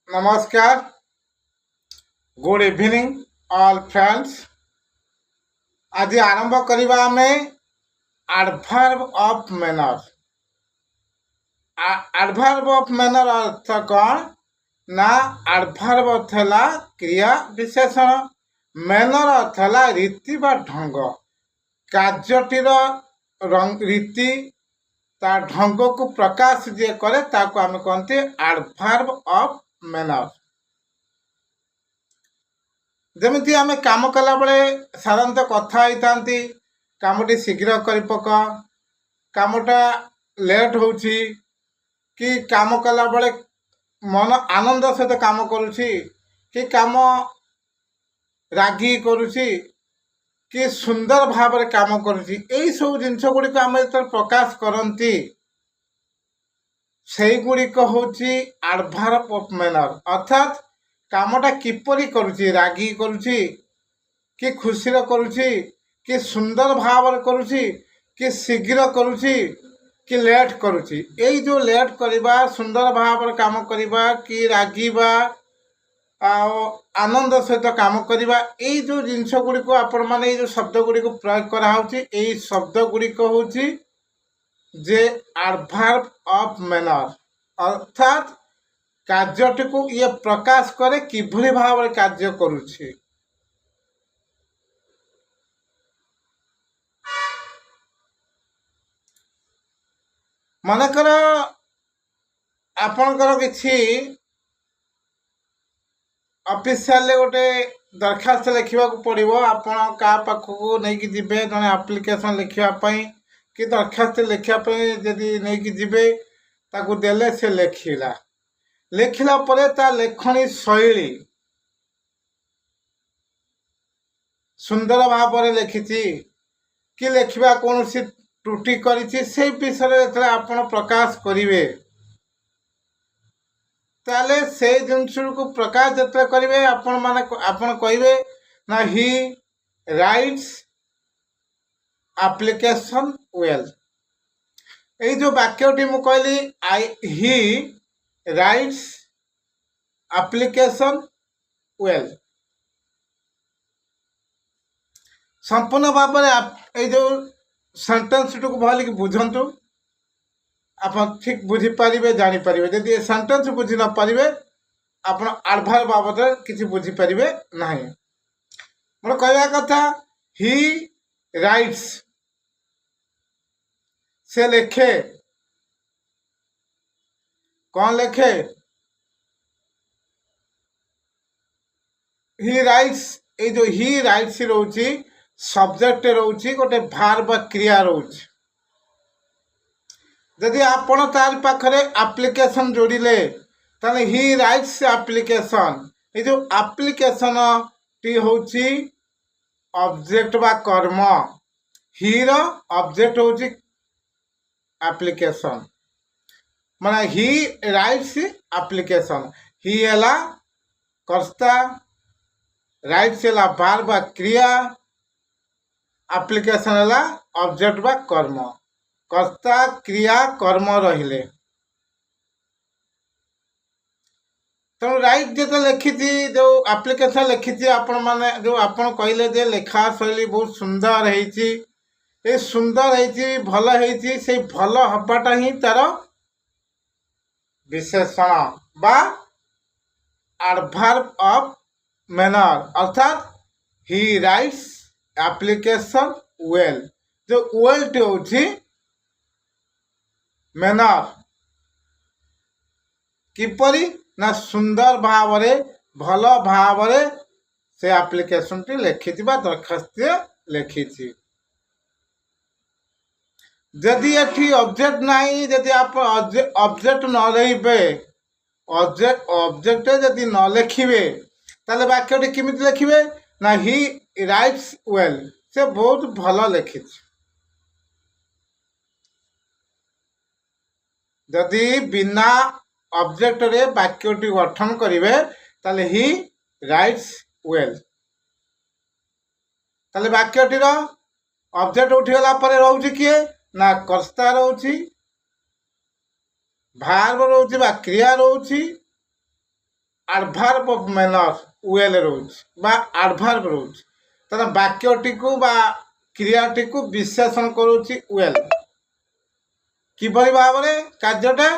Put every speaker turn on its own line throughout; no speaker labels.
नमस्कार, good evening all friends. आज आरंभ करवा आम adverb of manner. Adverb of manner अर्थ कौन ना एडवर्ब अर्थ है क्रिया विशेषण, मैनर अर्थ है रीति बा ढंग, कार्यटीर रीति ता ढंग को प्रकाश जे करे ताको आम कहते एडवर्ब ऑफ मैनर। जमीती आम कम कला बेले साधारणतः कथा होती कामटी शीघ्र कर पका, कामटा लेट हो कि काम कला बेले मन आनंद सहित काम करुछि कि काम रागी करुछि कि सुंदर भाव में काम करुछि। एई सब जिनस गुड़िक आम जो प्रकाश करती से गुड़िक होछि एडवर्ब ऑफ मैनर, अर्थात कामटा किपरि करुछि, रागी करुछि कि खुशी करुछि कि सुंदर भाव में करुछि कि शीघ्र करुछि कि लेट करुछि। यही जो लेट करवा, सुंदर भाव में काम करवा कि रागिबा आनंद सहित काम करवा, यही जो जिनस गुड़िक आपण मैंने जो शब्द गुड़िक प्रयोग कराऊँच, शब्द गुड़िक होछि जे एडवर्ब ऑफ मैनर, अर्थात कार्यटी को ये प्रकाश करे किभली भाव में कार्य करुछि। मनकर आपणकर किछि ऑफिशियल गोटे दरखास्त लिखा पड़ो, आपण क्या पाखक नहीं जीवे जड़े एप्लिकेशन लिखापी कि दरखास्त लिखापी जदि नहीं जीवे ताकू देले से लिखला, लिखला परे ता लेखनी शैली सुंदर भाव में लिखी कि लिखा कौन सी त्रुटि करिछि से विषय जो आपण प्रकाश करेंगे ताले से जिनस को प्रकाश जो करेंगे आपण माने आपण कहे ना ही राइट्स एप्लिकेशन वेल। ये जो वाक्यटी मु कहली आई ही राइट्स एप्लिकेशन वेल, संपूर्ण भाव में जो सेंटेंस टू भल कि बुझंतु, आप ठीक बुझीपारे जानीपारे। जदि ये सेंटेंस बुझी न पारे आप एडवर्ब बाबद किसी बुझीपारे ना। मोर कहवा कथा ही राइट्स से लिखे, कौन लिखे ही राइट्स। ये जो ही राइट्स रोची सब्जेक्ट रोची गोटे भार्ब क्रिया रोची। जदि आपण तार पाखरे एप्लिकेशन जोड़िले ताने ही राइट्स एप्लिकेशन। ये जो एप्लिकेशन टी होची ऑब्जेक्ट बा कर्म, ही रो ऑब्जेक्ट होची एप्लिकेशन, माने ही राइट्स एप्लिकेशन। ही एला कर्ता, राइट्स एला भार्ब क्रिया, एप्लिकेशन है ऑब्जेक्ट बा कर्म, कर्ता क्रिया कर्म रहिले। तेणु राइट जो लिखी जो एप्लिकेशन लिखी आपण माने जो आपण कहले जे लेखा शैली बहुत सुंदर है, ये सुंदर है भल है, से भल हबाटा ही तार विशेषण बा एडवर्ब ऑफ मैनर, अर्थात ही राइट्स एप्लिकेशन वेल। जो वेल टी होची मैनर किपरि ना सुंदर भाव रे भल भाव रे से एप्लिकेशन टी लिखी दरखास्त लिखी। जदि ये ऑब्जेक्ट नहीं, जदि आप ऑब्जेक्ट न रही ऑब्जेक्ट जदि न लिखे ताले वाक्यटी किमिति लिखिबे ना ही राइट्स वेल, से बहुत भल लिखी। जदि बिना ऑब्जेक्ट रे वाक्यटी गठन करेंगे ताले ही राइट्स वेल, ताले वाक्यटीर ऑब्जेक्ट उठीगला पर रोची किए ना कर्ता रोची, भार्ब रोची बा क्रिया रोची, ଆଡଭାର୍ବ ଅଫ ମ୍ୟାନର ୱେଲ୍ ରହୁଛି ବା ଆଡଭାର୍ବ ରହୁଛି, ତାହେଲେ ବାକ୍ୟଟିକୁ ବା କ୍ରିୟାଟିକୁ ବିଶେଷଣ କରୁଛି ୱେଲ୍। କିଭଳି ଭାବରେ କାର୍ଯ୍ୟଟା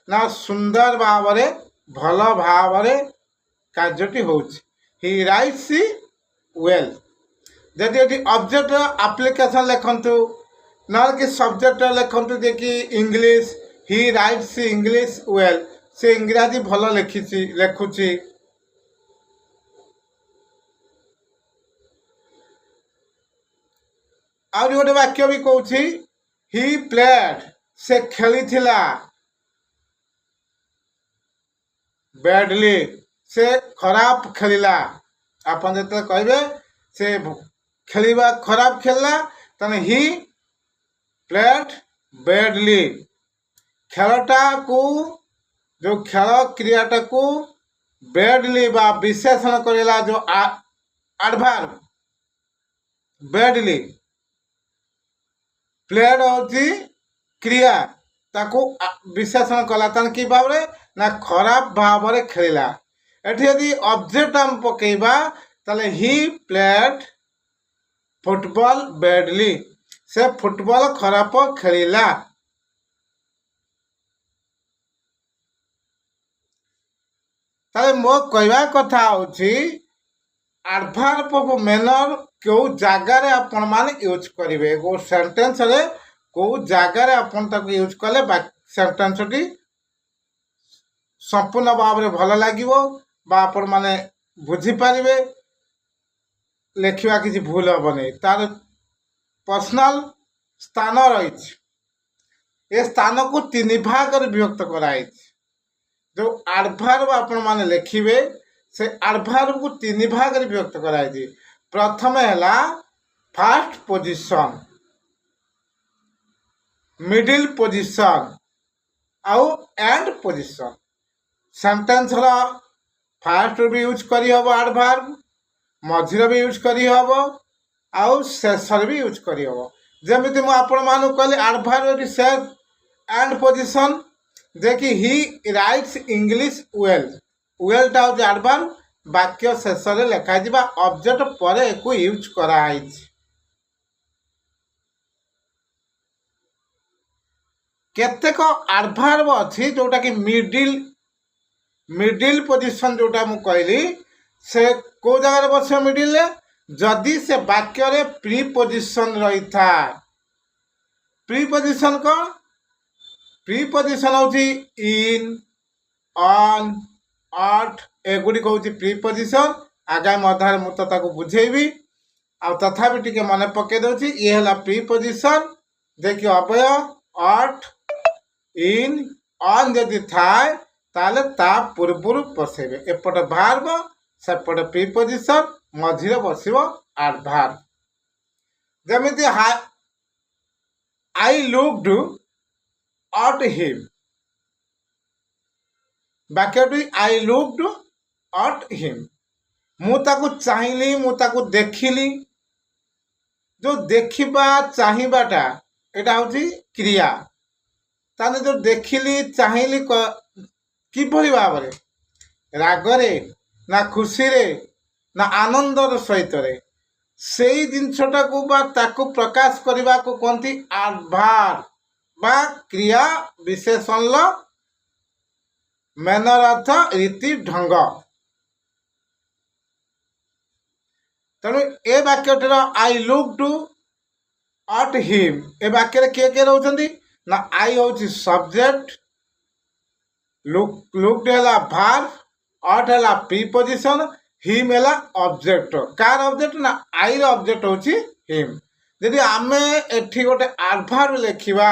ନା ସୁନ୍ଦର ଭାବରେ ଭଲ ଭାବରେ କାର୍ଯ୍ୟଟି ହେଉଛି। ହି ରାଇଟ୍ସ ୱେଲ୍। ଯଦି ଏଠି ଅବଜେକ୍ଟର ଆପ୍ଲିକେସନ୍ ଲେଖନ୍ତୁ, ନହେଲେ କି ସବଜେକ୍ଟର ଲେଖନ୍ତୁ ଯେ କି ଇଂଲିଶ, ହି ରାଇଟ୍ସ ଇଂଲିଶ ୱେଲ୍, ସେ ଇଂରାଜୀ ଭଲ ଲେଖୁଛି। ଆହୁରି ଗୋଟେ ବାକ୍ୟ ବି କହୁଛି ହି ପ୍ଲେଡ୍, ସେ ଖେଳିଥିଲା। ବ୍ୟାଡଲି, ସେ ଖରାପ ଖେଳିଲା। ଆପଣ ଯେତେବେଳେ କହିବେ ସେ ଖେଳିବା ଖରାପ ଖେଳିଲା, ତାହେଲେ ହି ପ୍ଲେଡ୍ ବ୍ୟାଡଲି। ଖେଳଟାକୁ ଯେଉଁ ଖେଳ କ୍ରିୟାଟାକୁ ବ୍ୟାଡଲି ବା ବିଶେଷଣ କରିଲା ଯେଉଁ ଆଡଭାର୍ବ ବ୍ୟାଡଲି, ପ୍ଲେଡ୍ ହେଉଛି କ୍ରିୟା, ତାକୁ ବିଶେଷଣ କଲା, ତାହେଲେ କି ଭାବରେ ନା ଖରାପ ଭାବରେ ଖେଳିଲା। ଏଠି ଯଦି ଅବଜେକ୍ଟ ଆମେ ପକେଇବା ତାହେଲେ ହି ପ୍ଲେଡ୍ ଫୁଟବଲ ବ୍ୟାଡଲି, ସେ ଫୁଟବଲ ଖରାପ ଖେଳିଲା। ତାହେଲେ ମୋ କହିବା କଥା ହେଉଛି ଆଡଭାର୍ବ ଅଫ ମ୍ୟାନର କେଉଁ ଜାଗାରେ ଆପଣମାନେ ୟୁଜ୍ କରିବେ, କେଉଁ ସେଣ୍ଟେନ୍ସରେ କେଉଁ ଜାଗାରେ ଆପଣ ତାକୁ ୟୁଜ୍ କଲେ ସେଣ୍ଟେନ୍ସଟି ସମ୍ପୂର୍ଣ୍ଣ ଭାବରେ ଭଲ ଲାଗିବ ବା ଆପଣମାନେ ବୁଝିପାରିବେ, ଲେଖିବା କିଛି ଭୁଲ ହେବନି। ତାର ପର୍ସନାଲ ସ୍ଥାନ ରହିଛି। ଏ ସ୍ଥାନକୁ 3 ଭାଗରେ ବିଭକ୍ତ କରାଯାଇଛି। ଯେଉଁ ଆଡଭାର୍ବ ଆପଣମାନେ ଲେଖିବେ ସେ ଆଡଭାର୍ବକୁ 3 ଭାଗରେ ବିଭକ୍ତ କରାଯାଇଛି। ପ୍ରଥମେ ହେଲା ଫାର୍ଷ୍ଟ ପୋଜିସନ୍, ମିଡିଲ୍ ପୋଜିସନ୍ ଆଉ ଏଣ୍ଡ ପୋଜିସନ୍। ସେଣ୍ଟେନ୍ସର ଫାର୍ଷ୍ଟ ବି ୟୁଜ୍ କରିହେବ ଆଡଭାର୍ବ, ମଝିରେ ବି ୟୁଜ୍ କରିହେବ ଆଉ ଶେଷରେ ବି ୟୁଜ୍ କରିହେବ। ଯେମିତି ମୁଁ ଆପଣମାନଙ୍କୁ କହିଲି ଆଡଭାର୍ବ ସେ ଏଣ୍ଡ ପୋଜିସନ୍, ଯେ କି ହି ରାଇଟ୍ସ ଇଂଲିଶ ୱେଲ୍। ୱେଲ୍ଟା ହେଉଛି ଆଡଭାର୍ବ, ବାକ୍ୟ ଶେଷରେ ଲେଖାଯାଇଛି ବା ଅବଜେକ୍ଟ ପରେ ଏକୁ ୟୁଜ୍ କରାଯାଇଛି। କେତେକ ଆଡଭାର୍ବ ଅଛି ଯେଉଁଟାକି ମିଡିଲ୍ ପୋଜିସନ୍, ଯେଉଁଟା ମୁଁ କହିଲି ସେ କେଉଁ ଜାଗାରେ ବସିବ ମିଡିଲ୍ରେ, ଯଦି ସେ ବାକ୍ୟରେ ପ୍ରିପୋଜିସନ୍ ରହିଥାଏ। ପ୍ରିପୋଜିସନ୍ କ'ଣ? ପ୍ରିପୋଜିସନ୍ ହେଉଛି ଇନ୍, ଅନ୍, ଅଟ୍, ଏଗୁଡ଼ିକ ହେଉଛି ପ୍ରିପୋଜିସନ୍। ଆଗାମୀ ଅଧ୍ୟାୟରେ ମୁଁ ତ ତାକୁ ବୁଝେଇବି, ଆଉ ତଥାପି ଟିକେ ମନେ ପକେଇ ଦେଉଛି। ଇଏ ହେଲା ପ୍ରିପୋଜିସନ୍, ଯେକି ଅବୟ ଅଟ୍, ଇନ୍, ଅନ୍ ଯଦି ଥାଏ ତାହେଲେ ତା ପୂର୍ବରୁ ବସେଇବେ। ଏପଟେ ଭାର୍ବ, ସେପଟେ ପ୍ରିପୋଜିସନ୍, ମଝିରେ ବସିବ ଆଡଭାର୍ବ। ଯେମିତି ଆଇ ଲୁକ୍ଡ ଅଟ୍ ହିମ୍, ବାକ୍ୟଟି ଆଇ ଲୁକ୍ଡ ଅଟ୍ ହିମ୍, ମୁଁ ତାକୁ ଚାହିଁଲି, ମୁଁ ତାକୁ ଦେଖିଲି। ଯେଉଁ ଦେଖିବା ଚାହିଁବାଟା ଏଇଟା ହେଉଛି କ୍ରିୟା। ତାହେଲେ ଯେଉଁ ଦେଖିଲି ଚାହିଁଲି କିଭଳି ଭାବରେ, ରାଗରେ ନା ଖୁସିରେ ନା ଆନନ୍ଦର ସହିତରେ, ସେଇ ଜିନିଷଟାକୁ ବା ତାକୁ ପ୍ରକାଶ କରିବାକୁ କୁହନ୍ତି ଆଡଭାର୍ବ ବା କ୍ରିୟା ବିଶେଷଣର ମ୍ୟାନର ଅର୍ଥ ରୀତି ଢଙ୍ଗ। ତେଣୁ ଏ ବାକ୍ୟଟିର ଆଇ ଲୁକ୍ଡ ଅଟ୍ ହିମ୍, ଏ ବାକ୍ୟରେ କିଏ କିଏ ରହୁଛନ୍ତି ନା ଆଇ ହେଉଛି ସବଜେକ୍ଟ, ଲୁକ୍ଡ ହେଲା ଭାର୍ବ, ଅଟ୍ ହେଲା ପ୍ରିପୋଜିସନ୍, ହିମ୍ ହେଲା ଅବଜେକ୍ଟ। କାହାର ଅବଜେକ୍ଟ ନା ଆଇର ଅବଜେକ୍ଟ ହେଉଛି ହିମ୍। ଯଦି ଆମେ ଏଠି ଗୋଟେ ଆଡଭାର୍ବ ଲେଖିବା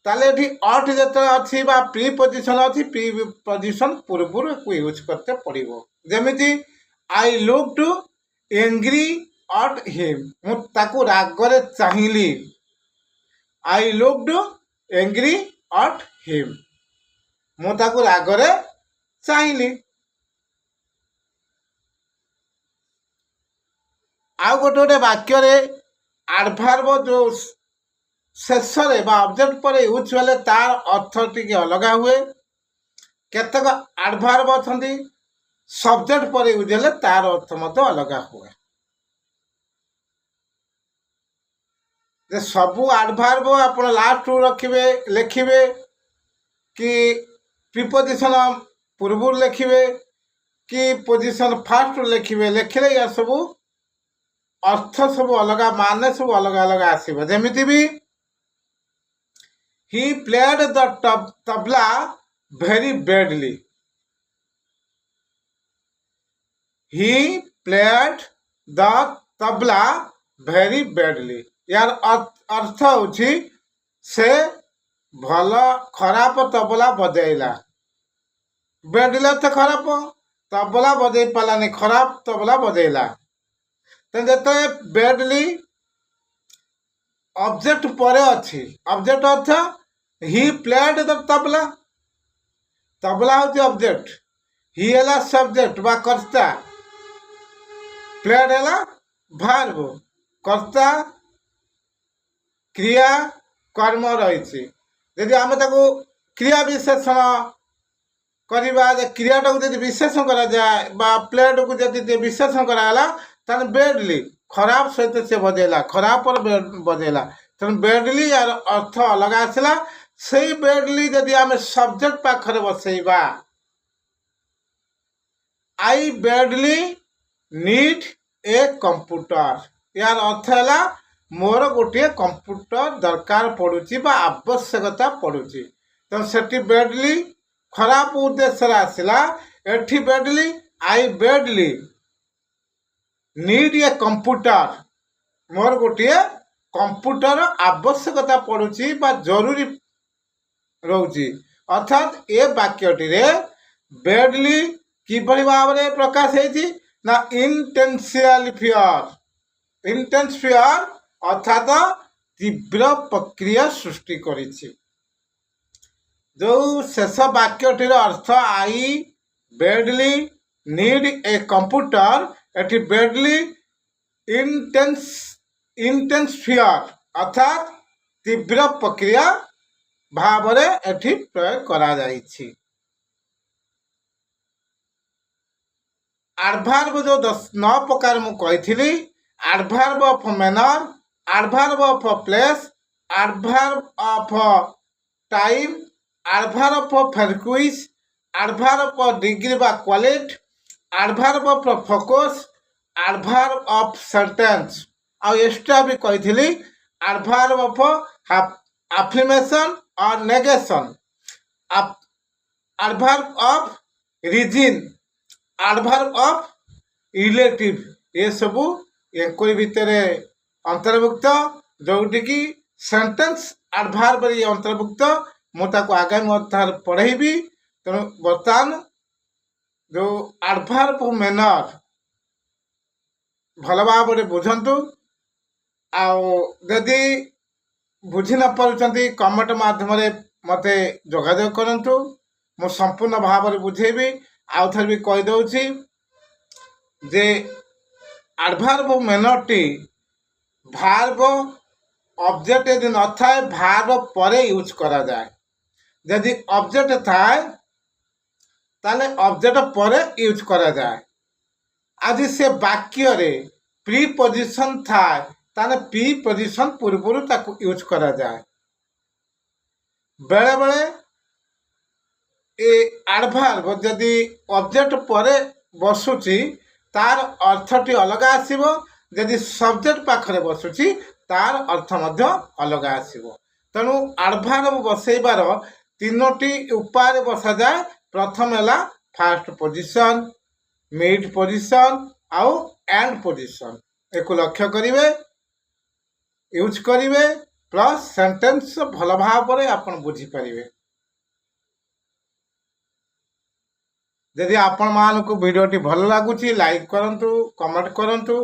ତାହେଲେ ଏଠି ଅଟ୍ ଯେତେବେଳେ ଅଛି ବା ପ୍ରିପୋଜିସନ୍ ଅଛି, ପ୍ରିପୋଜିସନ୍ ପୂର୍ବରୁ ୟୁଜ୍ କରତେ ପଡ଼ିବ। ଯେମିତି I looked angry at him, ମୁଁ ତାକୁ ରାଗରେ ଚାହିଁଲି। I looked angry at him, ମୁଁ ତାକୁ ରାଗରେ ଚାହିଁଲି। ଆଉ ଗୋଟେ ବାକ୍ୟରେ ଆଡଭାର୍ବ ଯେଉଁ ଶେଷରେ ବା ଅବଜେକ୍ଟ ପରେ ୟୁଜ୍ ହେଲେ ତାର ଅର୍ଥ ଟିକେ ଅଲଗା ହୁଏ। केतक एडभार्ब अच्छा सब्जेक्ट पर यूज हेले तार अर्थ मत अलग हुए जे सबू एडभार्ब आप लास्ट रखिए लिखिए कि प्रिपोजिशन पूर्व लिखिए कि पोजिशन फास्ट लिखिए लिखिले या सब अर्थ सब अलग मान सब अलग अलग आसो जमीती भी he played the tabla very badly. He played the tabla very badly. यार अर्थ होची से भल खराब तबला बजेला बेडले तो खराब तबला बजे पालानी खराब तबला बजेला तो बेडली ऑब्जेक्ट पर अच्छी object earth he played the tabla tabla हूँ ऑब्जेक्ट ही है सब्जेक्ट बा कर्ता प्लेड है भार्ब कर्ता क्रिया कर्म रही यदि आम क्रिया विशेषण करवा क्रियाटा को जब विशेषण करा जाए प्लेड को जब विशेषण कराला तेज बेडली खराब सहित से बजेला खराब पर बजेला तेणु बेडली यार अर्थ अलग आसला से बेडली जदि आम सब्जेक्ट पाखरे बसैबा आई बेडली नीड ए कंप्यूटर यार अर्थ है मोर गोटे कंप्यूटर दरकार पड़ुची बा आवश्यकता पड़ुची तो सेठी बेडली खराब उद्देश्य आसला एठी badly I badly need a computer मोर गोटे कंप्यूटर आवश्यकता पड़ुची बा जरूरी रोची अर्थात ए वाक्यटी बेडली किभली भाव में प्रकाश ना इंटेंशियल फियर इंटेंस फियर अर्थात तीव्र प्रक्रिया सृष्टि करिछि जो शेष वाक्यटीर अर्थ I badly need a computer एटी बेडली इंटेंस फियर अर्थात तीव्र प्रक्रिया भाव एठी प्रयोग करा जाइछि एडभार्ब जो 9 प्रकार मु कही adverb of manner adverb of place adverb of time adverb of frequency adverb of degree बा quality adverb of focus adverb of sentence आ एक्स्ट्रा भी कही एडभार्ब ऑफ affirmation और negation adverb of reason adverb of relative ये सबू एक भितर अंतर्भुक्त जोटी की सेंटेंस एडभार्ब ये अंतर्भुक्त मुझे आगामी अध्याय पढ़ेबी तेणु बर्तमान जो एडभार्ब मैनर भल भाव बुझंतु आदि बुझी न पार्टी कमेंट माध्यम मत जोगाजोग करंतु मु संपूर्ण भाव में बुझेबी आउ थे भी कहीदे जे एडभार्ब मैनरटी भार्ब ऑब्जेक्ट यदि न थाए भार्ब पर यूज करा जाए यदि ऑब्जेक्ट थाए ताले ऑब्जेक्ट पर यूज करा जाए आज से वाक्य रे प्रीपोजिशन थाए ताने पी पोजिशन पूर्व ताकू यूज करा जाए बेले बेले एडभार्ब जदि ऑब्जेक्ट पर बसुची तार अर्थटी अलग आसीबो जदि सब्जेक्ट पाखरे बसुची तार अर्थ मध्य अलग आसीबो तेणु एडभार्ब बसैबार 3टी उपाय बसा जाए प्रथम है फास्ट पोजिशन मिड पोजिशन आउ एंड पोजिशन एक लक्ष्य करिवे यूज करिवे प्लस सेंटेंस भल भाव आप बुझीपारे यदि आपण मानक वीडियोटी भल लगुच लाइक करंतु कमेंट करंतु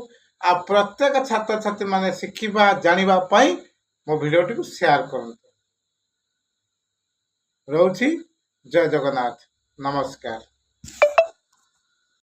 आ प्रत्येक छात्र छात्री माने शिखिबा जानिबा पई मो वीडियोटी को शेयर करंतु रोची जय जगन्नाथ नमस्कार।